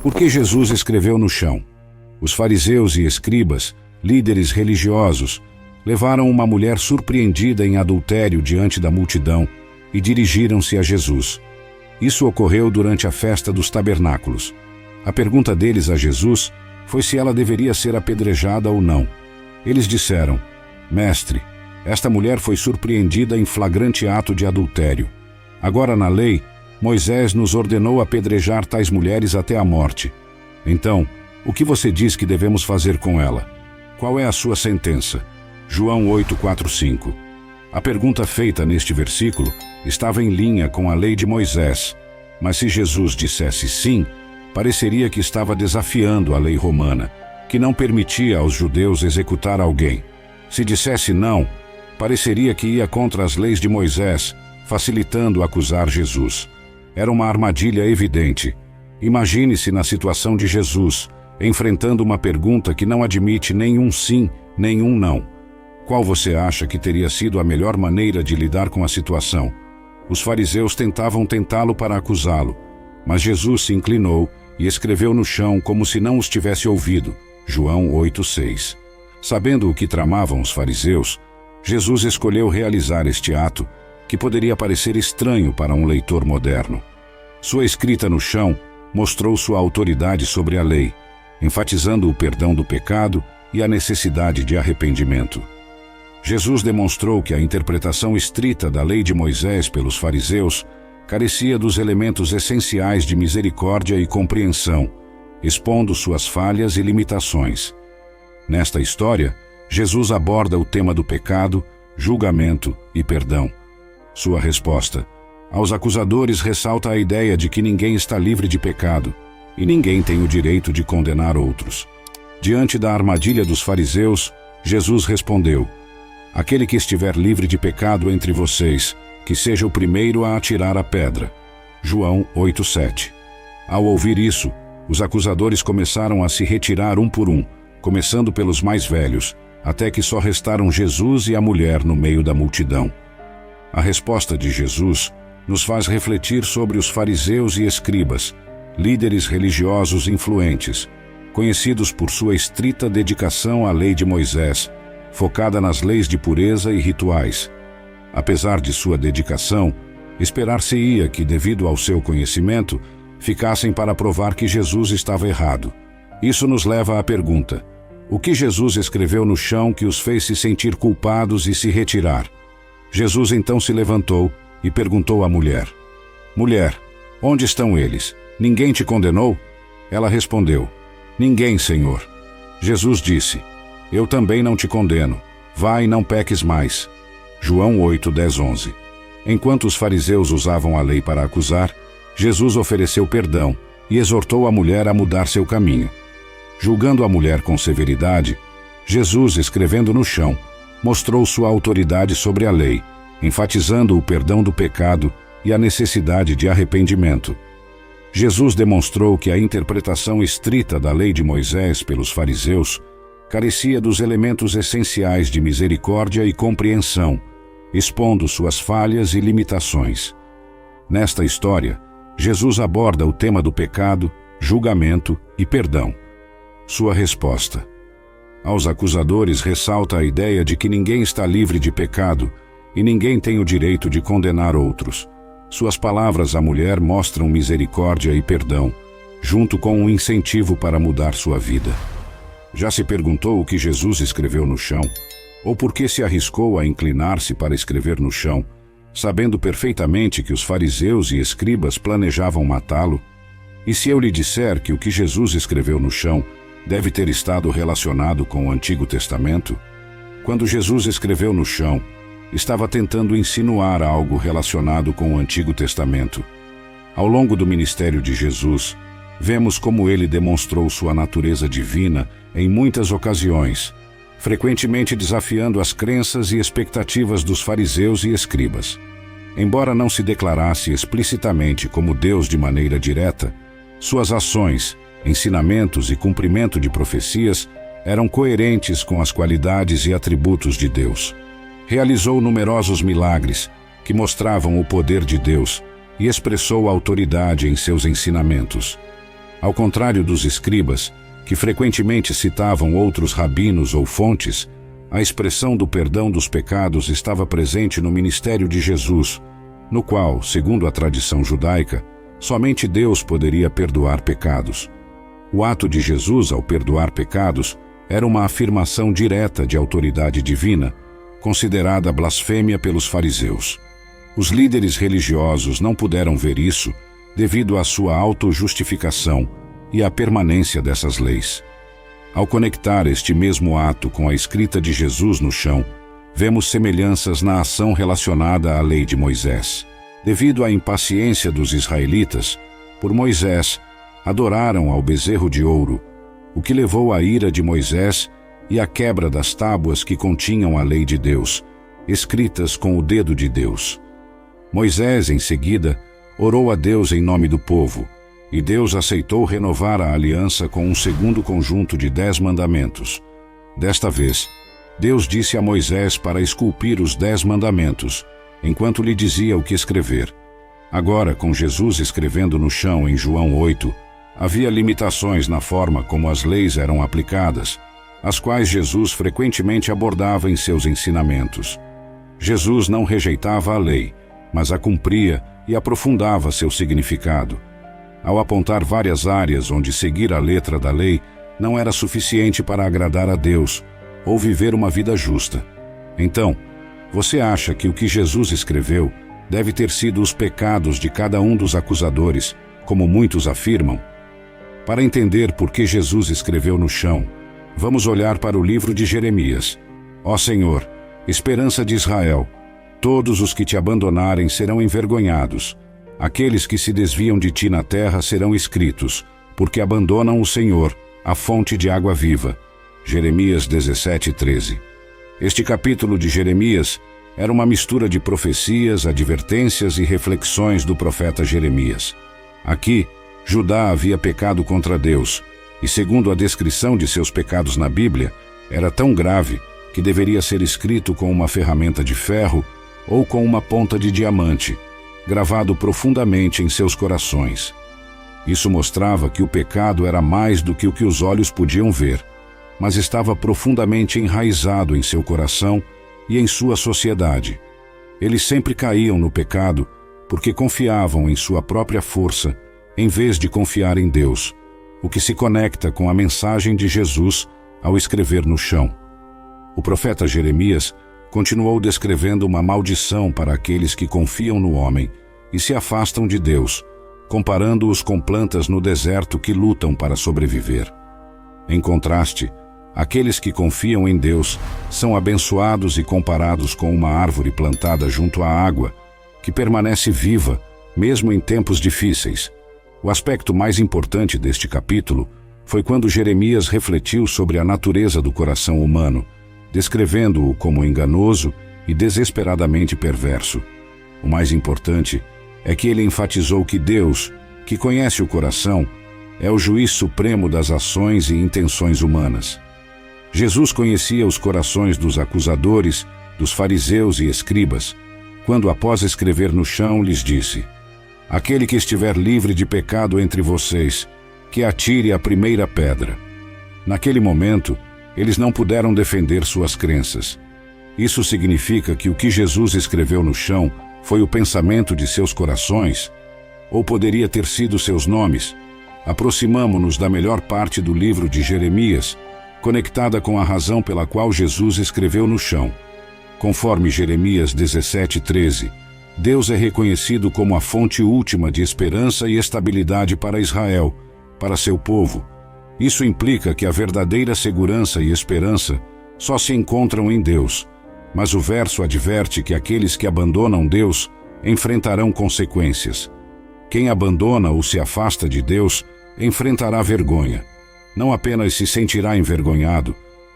Por que Jesus escreveu no chão? Os fariseus e escribas, líderes religiosos, levaram uma mulher surpreendida em adultério diante da multidão e dirigiram-se a Jesus. Isso ocorreu durante a festa dos tabernáculos. A pergunta deles a Jesus foi se ela deveria ser apedrejada ou não. Eles disseram: Mestre, esta mulher foi surpreendida em flagrante ato de adultério. Agora na lei, Moisés nos ordenou apedrejar tais mulheres até a morte. Então, o que você diz que devemos fazer com ela? Qual é a sua sentença? João 8:4-5. A pergunta feita neste versículo estava em linha com a lei de Moisés, mas se Jesus dissesse sim, pareceria que estava desafiando a lei romana, que não permitia aos judeus executar alguém. Se dissesse não, pareceria que ia contra as leis de Moisés, facilitando acusar Jesus. Era uma armadilha evidente. Imagine-se na situação de Jesus, enfrentando uma pergunta que não admite nenhum sim, nenhum não. Qual você acha que teria sido a melhor maneira de lidar com a situação? Os fariseus tentavam tentá-lo para acusá-lo, mas Jesus se inclinou e escreveu no chão como se não os tivesse ouvido. João 8:6. Sabendo o que tramavam os fariseus, Jesus escolheu realizar este ato, que poderia parecer estranho para um leitor moderno. Sua escrita no chão mostrou sua autoridade sobre a lei, enfatizando o perdão do pecado e a necessidade de arrependimento. Jesus demonstrou que a interpretação estrita da lei de Moisés pelos fariseus carecia dos elementos essenciais de misericórdia e compreensão, expondo suas falhas e limitações. Nesta história, Jesus aborda o tema do pecado, julgamento e perdão. Sua resposta aos acusadores ressalta a ideia de que ninguém está livre de pecado e ninguém tem o direito de condenar outros. Diante da armadilha dos fariseus, Jesus respondeu: Aquele que estiver livre de pecado entre vocês, que seja o primeiro a atirar a pedra. João 8:7. Ao ouvir isso, os acusadores começaram a se retirar um por um, começando pelos mais velhos, até que só restaram Jesus e a mulher no meio da multidão. A resposta de Jesus nos faz refletir sobre os fariseus e escribas, líderes religiosos influentes, conhecidos por sua estrita dedicação à lei de Moisés, focada nas leis de pureza e rituais. Apesar de sua dedicação, esperar-se-ia que, devido ao seu conhecimento, ficassem para provar que Jesus estava errado. Isso nos leva à pergunta: o que Jesus escreveu no chão que os fez se sentir culpados e se retirar? Jesus então se levantou e perguntou à mulher: Mulher, onde estão eles? Ninguém te condenou? Ela respondeu: Ninguém, Senhor. Jesus disse: Eu também não te condeno. Vai e não peques mais. João 8:10-11. Enquanto os fariseus usavam a lei para acusar, Jesus ofereceu perdão e exortou a mulher a mudar seu caminho. Julgando a mulher com severidade, Jesus, escrevendo no chão, mostrou sua autoridade sobre a lei, enfatizando o perdão do pecado e a necessidade de arrependimento. Jesus demonstrou que a interpretação estrita da lei de Moisés pelos fariseus carecia dos elementos essenciais de misericórdia e compreensão, expondo suas falhas e limitações. Nesta história, Jesus aborda o tema do pecado, julgamento e perdão. Sua resposta aos acusadores ressalta a ideia de que ninguém está livre de pecado e ninguém tem o direito de condenar outros. Suas palavras à mulher mostram misericórdia e perdão, junto com um incentivo para mudar sua vida. Já se perguntou o que Jesus escreveu no chão? Ou por que se arriscou a inclinar-se para escrever no chão, sabendo perfeitamente que os fariseus e escribas planejavam matá-lo? E se eu lhe disser que o que Jesus escreveu no chão deve ter estado relacionado com o Antigo Testamento? Quando Jesus escreveu no chão, estava tentando insinuar algo relacionado com o Antigo Testamento. Ao longo do ministério de Jesus, vemos como ele demonstrou sua natureza divina em muitas ocasiões, frequentemente desafiando as crenças e expectativas dos fariseus e escribas. Embora não se declarasse explicitamente como Deus de maneira direta, suas ações, ensinamentos e cumprimento de profecias eram coerentes com as qualidades e atributos de Deus. Realizou numerosos milagres que mostravam o poder de Deus e expressou autoridade em seus ensinamentos. Ao contrário dos escribas, que frequentemente citavam outros rabinos ou fontes, a expressão do perdão dos pecados estava presente no ministério de Jesus, no qual, segundo a tradição judaica, somente Deus poderia perdoar pecados. O ato de Jesus ao perdoar pecados era uma afirmação direta de autoridade divina, considerada blasfêmia pelos fariseus. Os líderes religiosos não puderam ver isso devido à sua autojustificação e à permanência dessas leis. Ao conectar este mesmo ato com a escrita de Jesus no chão, vemos semelhanças na ação relacionada à lei de Moisés. Devido à impaciência dos israelitas, por Moisés, adoraram ao bezerro de ouro, o que levou à ira de Moisés e à quebra das tábuas que continham a lei de Deus, escritas com o dedo de Deus. Moisés, em seguida, orou a Deus em nome do povo, e Deus aceitou renovar a aliança com um segundo conjunto de 10 mandamentos. Desta vez, Deus disse a Moisés para esculpir os 10 mandamentos, enquanto lhe dizia o que escrever. Agora, com Jesus escrevendo no chão em João 8, havia limitações na forma como as leis eram aplicadas, as quais Jesus frequentemente abordava em seus ensinamentos. Jesus não rejeitava a lei, mas a cumpria e aprofundava seu significado. Ao apontar várias áreas onde seguir a letra da lei não era suficiente para agradar a Deus ou viver uma vida justa. Então, você acha que o que Jesus escreveu deve ter sido os pecados de cada um dos acusadores, como muitos afirmam? Para entender por que Jesus escreveu no chão, vamos olhar para o livro de Jeremias. Ó Senhor, esperança de Israel, todos os que te abandonarem serão envergonhados. Aqueles que se desviam de ti na terra serão escritos, porque abandonam o Senhor, a fonte de água viva. Jeremias 17:13. Este capítulo de Jeremias era uma mistura de profecias, advertências e reflexões do profeta Jeremias. Aqui, Judá havia pecado contra Deus, e segundo a descrição de seus pecados na Bíblia, era tão grave que deveria ser escrito com uma ferramenta de ferro ou com uma ponta de diamante, gravado profundamente em seus corações. Isso mostrava que o pecado era mais do que o que os olhos podiam ver, mas estava profundamente enraizado em seu coração e em sua sociedade. Eles sempre caíam no pecado porque confiavam em sua própria força, em vez de confiar em Deus, o que se conecta com a mensagem de Jesus ao escrever no chão. O profeta Jeremias continuou descrevendo uma maldição para aqueles que confiam no homem e se afastam de Deus, comparando-os com plantas no deserto que lutam para sobreviver. Em contraste, aqueles que confiam em Deus são abençoados e comparados com uma árvore plantada junto à água, que permanece viva, mesmo em tempos difíceis. O aspecto mais importante deste capítulo foi quando Jeremias refletiu sobre a natureza do coração humano, descrevendo-o como enganoso e desesperadamente perverso. O mais importante é que ele enfatizou que Deus, que conhece o coração, é o juiz supremo das ações e intenções humanas. Jesus conhecia os corações dos acusadores, dos fariseus e escribas, quando, após escrever no chão, lhes disse: Aquele que estiver livre de pecado entre vocês, que atire a primeira pedra. Naquele momento, eles não puderam defender suas crenças. Isso significa que o que Jesus escreveu no chão foi o pensamento de seus corações, ou poderia ter sido seus nomes. Aproximamo-nos da melhor parte do livro de Jeremias, conectada com a razão pela qual Jesus escreveu no chão. Conforme Jeremias 17:13, Deus é reconhecido como a fonte última de esperança e estabilidade para Israel, para seu povo. Isso implica que a verdadeira segurança e esperança só se encontram em Deus, mas o verso adverte que aqueles que abandonam Deus enfrentarão consequências. Quem abandona ou se afasta de Deus enfrentará vergonha. Não apenas se sentirá envergonhado,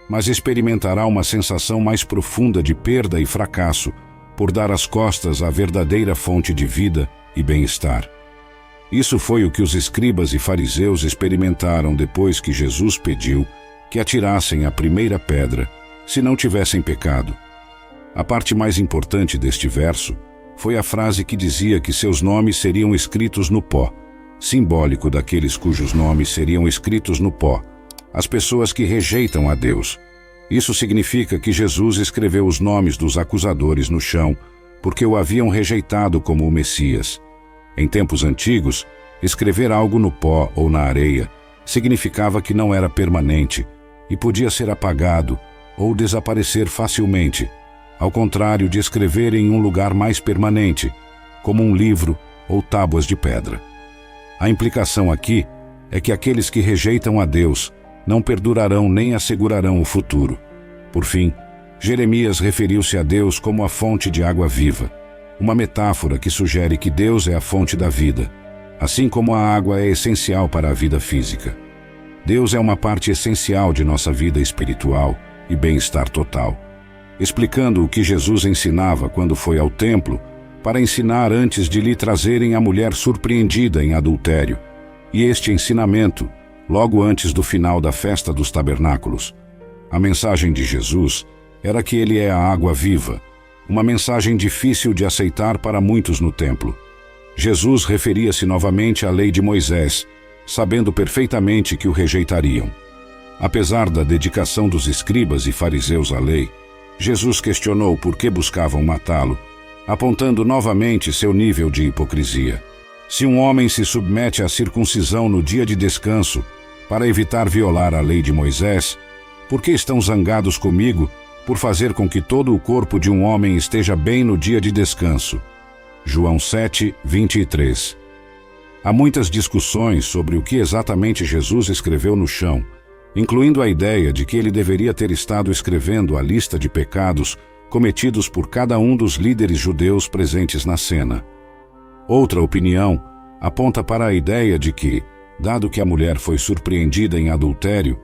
mas experimentará uma sensação mais profunda de perda e fracasso por dar as costas à verdadeira fonte de vida e bem-estar. Isso foi o que os escribas e fariseus experimentaram depois que Jesus pediu que atirassem a primeira pedra, se não tivessem pecado. A parte mais importante deste verso foi a frase que dizia que seus nomes seriam escritos no pó, simbólico daqueles cujos nomes seriam escritos no pó, as pessoas que rejeitam a Deus. Isso significa que Jesus escreveu os nomes dos acusadores no chão, porque o haviam rejeitado como o Messias. Em tempos antigos, escrever algo no pó ou na areia significava que não era permanente e podia ser apagado ou desaparecer facilmente, ao contrário de escrever em um lugar mais permanente, como um livro ou tábuas de pedra. A implicação aqui é que aqueles que rejeitam a Deus não perdurarão nem assegurarão o futuro. Por fim, Jeremias referiu-se a Deus como a fonte de água viva, uma metáfora que sugere que Deus é a fonte da vida, assim como a água é essencial para a vida física. Deus é uma parte essencial de nossa vida espiritual e bem-estar total, explicando o que Jesus ensinava quando foi ao templo para ensinar antes de lhe trazerem a mulher surpreendida em adultério, e este ensinamento logo antes do final da festa dos tabernáculos. A mensagem de Jesus era que ele é a água viva, uma mensagem difícil de aceitar para muitos no templo. Jesus referia-se novamente à lei de Moisés, sabendo perfeitamente que o rejeitariam. Apesar da dedicação dos escribas e fariseus à lei, Jesus questionou por que buscavam matá-lo, apontando novamente seu nível de hipocrisia. Se um homem se submete à circuncisão no dia de descanso para evitar violar a lei de Moisés, por que estão zangados comigo por fazer com que todo o corpo de um homem esteja bem no dia de descanso? João 7, 23. Há muitas discussões sobre o que exatamente Jesus escreveu no chão, incluindo a ideia de que ele deveria ter estado escrevendo a lista de pecados cometidos por cada um dos líderes judeus presentes na cena. Outra opinião aponta para a ideia de que, dado que a mulher foi surpreendida em adultério,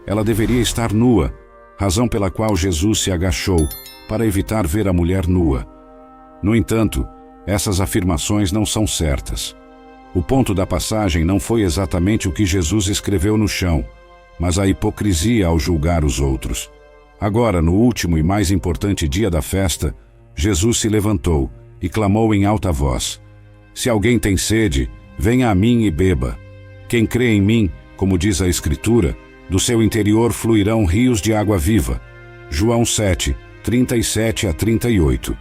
ela deveria estar nua, razão pela qual Jesus se agachou para evitar ver a mulher nua. No entanto, essas afirmações não são certas. O ponto da passagem não foi exatamente o que Jesus escreveu no chão, mas a hipocrisia ao julgar os outros. Agora, no último e mais importante dia da festa, Jesus se levantou e clamou em alta voz: "Se alguém tem sede, venha a mim e beba. Quem crê em mim, como diz a Escritura, do seu interior fluirão rios de água viva." João 7, 37 a 38.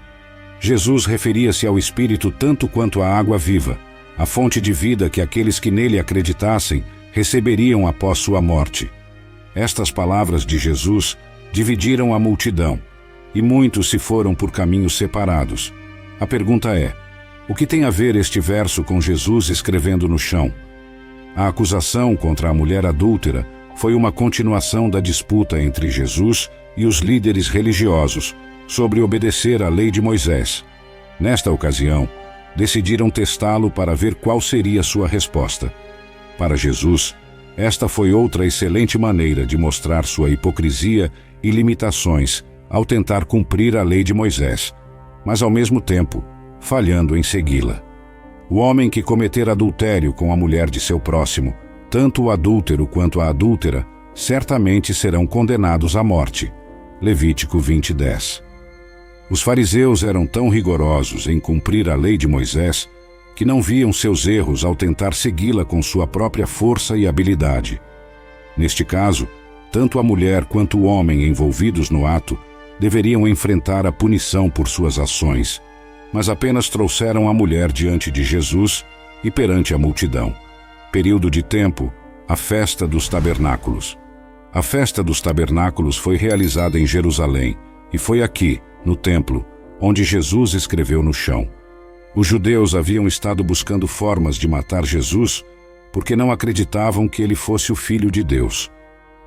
Jesus referia-se ao Espírito tanto quanto à água viva, a fonte de vida que aqueles que nele acreditassem receberiam após sua morte. Estas palavras de Jesus dividiram a multidão, e muitos se foram por caminhos separados. A pergunta é: o que tem a ver este verso com Jesus escrevendo no chão? A acusação contra a mulher adúltera foi uma continuação da disputa entre Jesus e os líderes religiosos sobre obedecer à lei de Moisés. Nesta ocasião, decidiram testá-lo para ver qual seria sua resposta. Para Jesus, esta foi outra excelente maneira de mostrar sua hipocrisia e limitações ao tentar cumprir a lei de Moisés, mas ao mesmo tempo falhando em segui-la. O homem que cometer adultério com a mulher de seu próximo, tanto o adúltero quanto a adúltera, certamente serão condenados à morte. Levítico 20:10. Os fariseus eram tão rigorosos em cumprir a lei de Moisés que não viam seus erros ao tentar segui-la com sua própria força e habilidade. Neste caso, tanto a mulher quanto o homem envolvidos no ato deveriam enfrentar a punição por suas ações, mas apenas trouxeram a mulher diante de Jesus e perante a multidão. Período de tempo: a Festa dos Tabernáculos. A Festa dos Tabernáculos foi realizada em Jerusalém, e foi aqui, no templo, onde Jesus escreveu no chão. Os judeus haviam estado buscando formas de matar Jesus porque não acreditavam que ele fosse o Filho de Deus.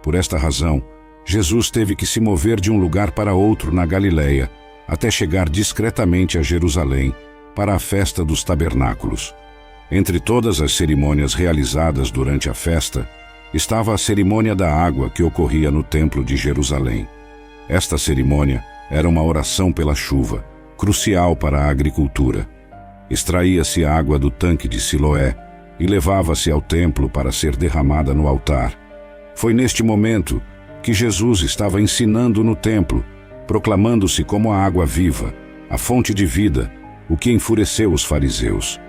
Por esta razão, Jesus teve que se mover de um lugar para outro na Galileia, até chegar discretamente a Jerusalém para a Festa dos Tabernáculos. Entre todas as cerimônias realizadas durante a festa, estava a cerimônia da água que ocorria no Templo de Jerusalém. Esta cerimônia era uma oração pela chuva, crucial para a agricultura. Extraía-se a água do tanque de Siloé e levava-se ao templo para ser derramada no altar. Foi neste momento que Jesus estava ensinando no templo, proclamando-se como a água viva, a fonte de vida, o que enfureceu os fariseus.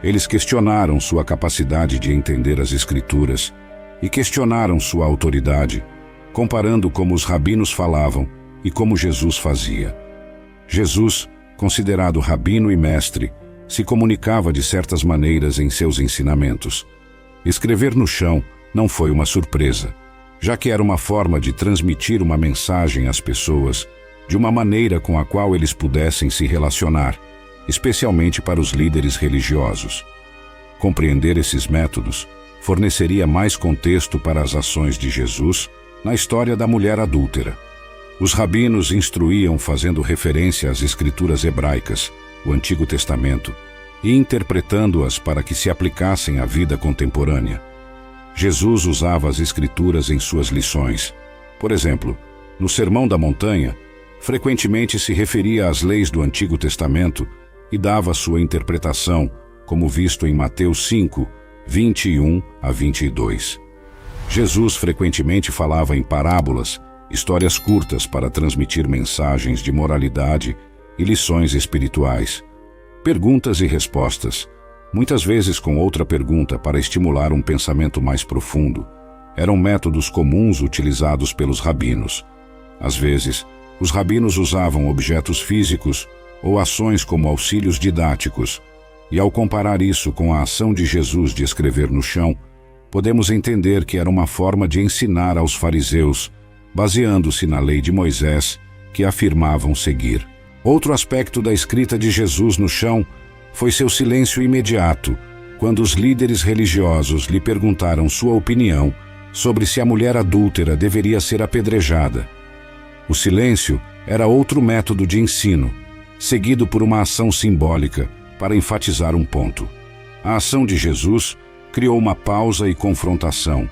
Eles questionaram sua capacidade de entender as Escrituras e questionaram sua autoridade, comparando como os rabinos falavam e como Jesus fazia. Jesus, considerado rabino e mestre, se comunicava de certas maneiras em seus ensinamentos. Escrever no chão não foi uma surpresa, já que era uma forma de transmitir uma mensagem às pessoas de uma maneira com a qual eles pudessem se relacionar, especialmente para os líderes religiosos. Compreender esses métodos forneceria mais contexto para as ações de Jesus na história da mulher adúltera. Os rabinos instruíam fazendo referência às escrituras hebraicas, o Antigo Testamento, e interpretando-as para que se aplicassem à vida contemporânea. Jesus usava as escrituras em suas lições. Por exemplo, no Sermão da Montanha, frequentemente se referia às leis do Antigo Testamento e dava sua interpretação, como visto em Mateus 5, 21 a 22. Jesus frequentemente falava em parábolas, histórias curtas para transmitir mensagens de moralidade e lições espirituais. Perguntas e respostas, muitas vezes com outra pergunta para estimular um pensamento mais profundo, eram métodos comuns utilizados pelos rabinos. Às vezes, os rabinos usavam objetos físicos ou ações como auxílios didáticos, e ao comparar isso com a ação de Jesus de escrever no chão, podemos entender que era uma forma de ensinar aos fariseus, baseando-se na lei de Moisés, que afirmavam seguir. Outro aspecto da escrita de Jesus no chão foi seu silêncio imediato, quando os líderes religiosos lhe perguntaram sua opinião sobre se a mulher adúltera deveria ser apedrejada. O silêncio era outro método de ensino, seguido por uma ação simbólica para enfatizar um ponto. A ação de Jesus criou uma pausa e confrontação,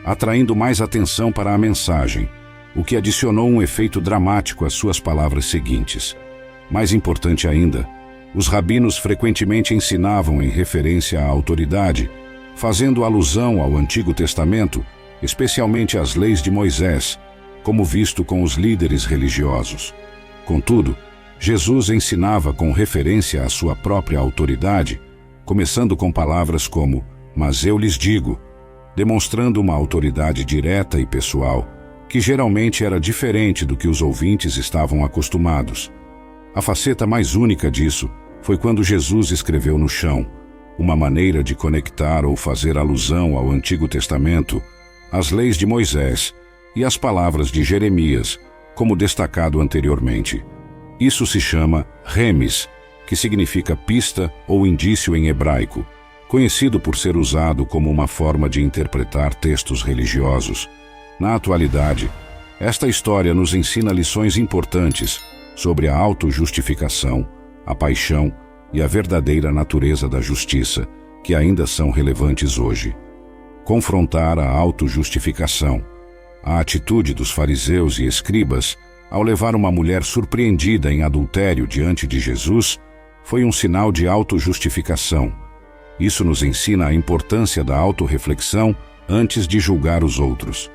atraindo mais atenção para a mensagem, o que adicionou um efeito dramático às suas palavras seguintes. Mais importante ainda, os rabinos frequentemente ensinavam em referência à autoridade, fazendo alusão ao Antigo Testamento, especialmente às leis de Moisés, como visto com os líderes religiosos. Contudo, Jesus ensinava com referência à sua própria autoridade, começando com palavras como "mas eu lhes digo", demonstrando uma autoridade direta e pessoal, que geralmente era diferente do que os ouvintes estavam acostumados. A faceta mais única disso foi quando Jesus escreveu no chão, uma maneira de conectar ou fazer alusão ao Antigo Testamento, às leis de Moisés e às palavras de Jeremias, como destacado anteriormente. Isso se chama remes, que significa pista ou indício em hebraico, conhecido por ser usado como uma forma de interpretar textos religiosos. Na atualidade, esta história nos ensina lições importantes sobre a autojustificação, a paixão e a verdadeira natureza da justiça, que ainda são relevantes hoje. Confrontar a autojustificação. A atitude dos fariseus e escribas, ao levar uma mulher surpreendida em adultério diante de Jesus, foi um sinal de autojustificação. Isso nos ensina a importância da autorreflexão antes de julgar os outros.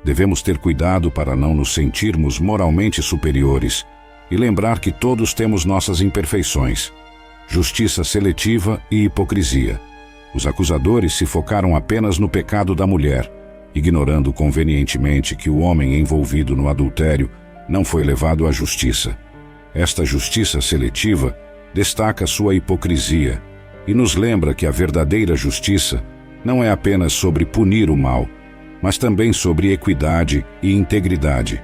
Devemos ter cuidado para não nos sentirmos moralmente superiores e lembrar que todos temos nossas imperfeições, justiça seletiva e hipocrisia. Os acusadores se focaram apenas no pecado da mulher, ignorando convenientemente que o homem envolvido no adultério não foi levado à justiça. Esta justiça seletiva destaca sua hipocrisia e nos lembra que a verdadeira justiça não é apenas sobre punir o mal, mas também sobre equidade e integridade.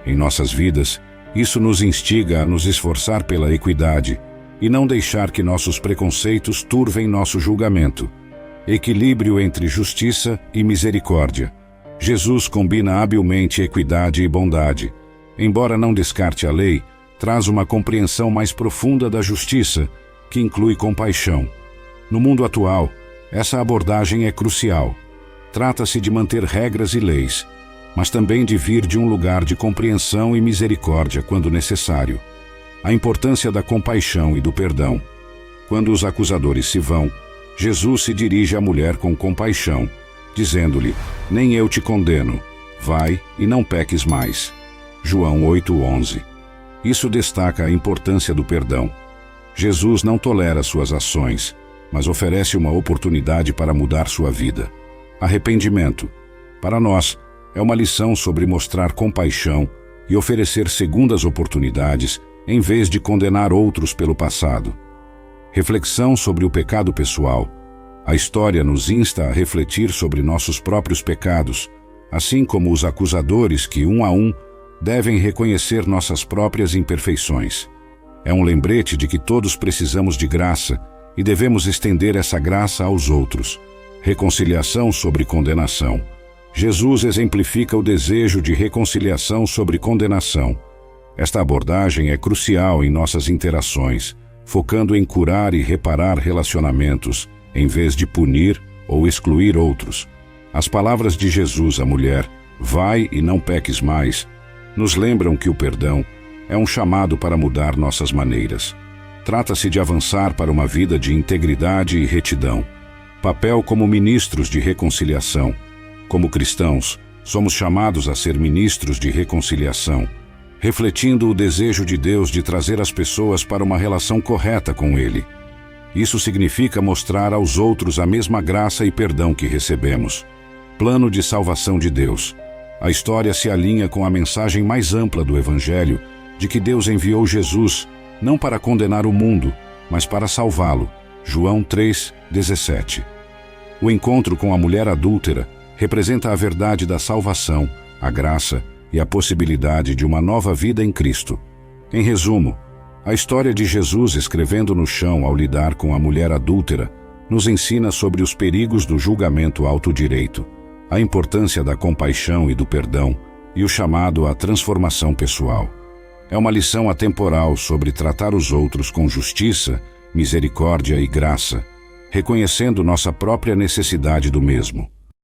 Em nossas vidas, isso nos instiga a nos esforçar pela equidade e não deixar que nossos preconceitos turvem nosso julgamento. Equilíbrio entre justiça e misericórdia. Jesus combina habilmente equidade e bondade. Embora não descarte a lei, traz uma compreensão mais profunda da justiça, que inclui compaixão. No mundo atual, essa abordagem é crucial. Trata-se de manter regras e leis, mas também de vir de um lugar de compreensão e misericórdia quando necessário. A importância da compaixão e do perdão. Quando os acusadores se vão, Jesus se dirige à mulher com compaixão, dizendo-lhe: "Nem eu te condeno, vai e não peques mais." João 8:11. Isso destaca a importância do perdão. Jesus não tolera suas ações, mas oferece uma oportunidade para mudar sua vida. Arrependimento, para nós, é uma lição sobre mostrar compaixão e oferecer segundas oportunidades em vez de condenar outros pelo passado. Reflexão sobre o pecado pessoal. A história nos insta a refletir sobre nossos próprios pecados, assim como os acusadores que, um a um, devem reconhecer nossas próprias imperfeições. É um lembrete de que todos precisamos de graça e devemos estender essa graça aos outros. Reconciliação sobre condenação. Jesus exemplifica o desejo de reconciliação sobre condenação. Esta abordagem é crucial em nossas interações, focando em curar e reparar relacionamentos, em vez de punir ou excluir outros. As palavras de Jesus à mulher, "Vai e não peques mais", nos lembram que o perdão é um chamado para mudar nossas maneiras. Trata-se de avançar para uma vida de integridade e retidão. Papel como ministros de reconciliação. Como cristãos, somos chamados a ser ministros de reconciliação, refletindo o desejo de Deus de trazer as pessoas para uma relação correta com Ele. Isso significa mostrar aos outros a mesma graça e perdão que recebemos. Plano de salvação de Deus. A história se alinha com a mensagem mais ampla do Evangelho de que Deus enviou Jesus, não para condenar o mundo, mas para salvá-lo. João 3:17. O encontro com a mulher adúltera representa a verdade da salvação, a graça e a possibilidade de uma nova vida em Cristo. Em resumo, a história de Jesus escrevendo no chão ao lidar com a mulher adúltera nos ensina sobre os perigos do julgamento autodireito, a importância da compaixão e do perdão e o chamado à transformação pessoal. É uma lição atemporal sobre tratar os outros com justiça, misericórdia e graça, reconhecendo nossa própria necessidade do mesmo.